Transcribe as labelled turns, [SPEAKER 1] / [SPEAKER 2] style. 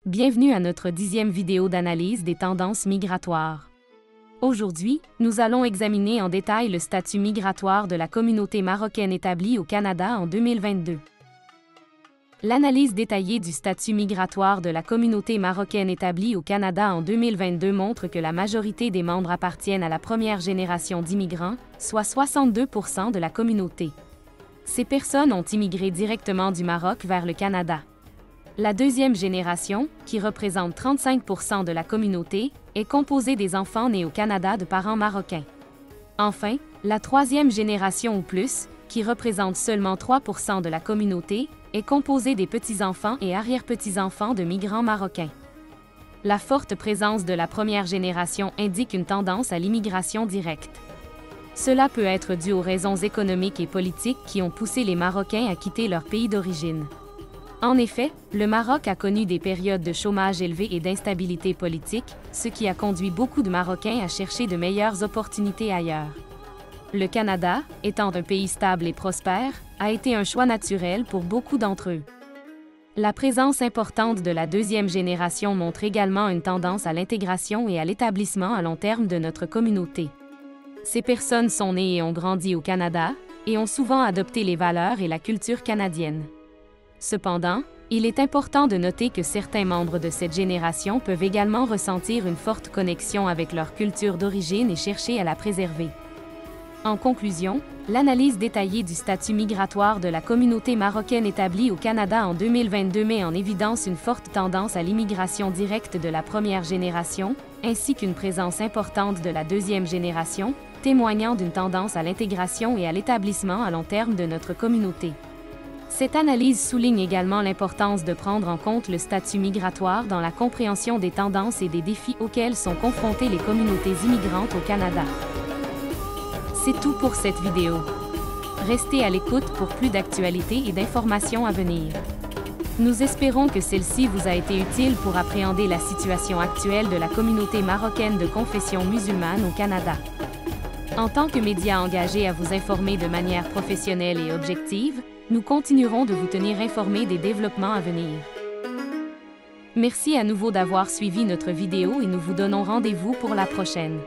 [SPEAKER 1] Bienvenue à notre 10e vidéo d'analyse des tendances migratoires. Aujourd'hui, nous allons examiner en détail le statut migratoire de la communauté marocaine établie au Canada en 2022. L'analyse détaillée du statut migratoire de la communauté marocaine établie au Canada en 2022 montre que la majorité des membres appartiennent à la première génération d'immigrants, soit 62% de la communauté. Ces personnes ont immigré directement du Maroc vers le Canada. La deuxième génération, qui représente 35% de la communauté, est composée des enfants nés au Canada de parents marocains. Enfin, la troisième génération ou plus, qui représente seulement 3% de la communauté, est composée des petits-enfants et arrière-petits-enfants de migrants marocains. La forte présence de la première génération indique une tendance à l'immigration directe. Cela peut être dû aux raisons économiques et politiques qui ont poussé les Marocains à quitter leur pays d'origine. En effet, le Maroc a connu des périodes de chômage élevé et d'instabilité politique, ce qui a conduit beaucoup de Marocains à chercher de meilleures opportunités ailleurs. Le Canada, étant un pays stable et prospère, a été un choix naturel pour beaucoup d'entre eux. La présence importante de la deuxième génération montre également une tendance à l'intégration et à l'établissement à long terme de notre communauté. Ces personnes sont nées et ont grandi au Canada, et ont souvent adopté les valeurs et la culture canadienne. Cependant, il est important de noter que certains membres de cette génération peuvent également ressentir une forte connexion avec leur culture d'origine et chercher à la préserver. En conclusion, l'analyse détaillée du statut migratoire de la communauté marocaine établie au Canada en 2022 met en évidence une forte tendance à l'immigration directe de la première génération, ainsi qu'une présence importante de la deuxième génération, témoignant d'une tendance à l'intégration et à l'établissement à long terme de notre communauté. Cette analyse souligne également l'importance de prendre en compte le statut migratoire dans la compréhension des tendances et des défis auxquels sont confrontées les communautés immigrantes au Canada. C'est tout pour cette vidéo. Restez à l'écoute pour plus d'actualités et d'informations à venir. Nous espérons que celle-ci vous a été utile pour appréhender la situation actuelle de la communauté marocaine de confession musulmane au Canada. En tant que média engagé à vous informer de manière professionnelle et objective, nous continuerons de vous tenir informés des développements à venir. Merci à nouveau d'avoir suivi notre vidéo et nous vous donnons rendez-vous pour la prochaine.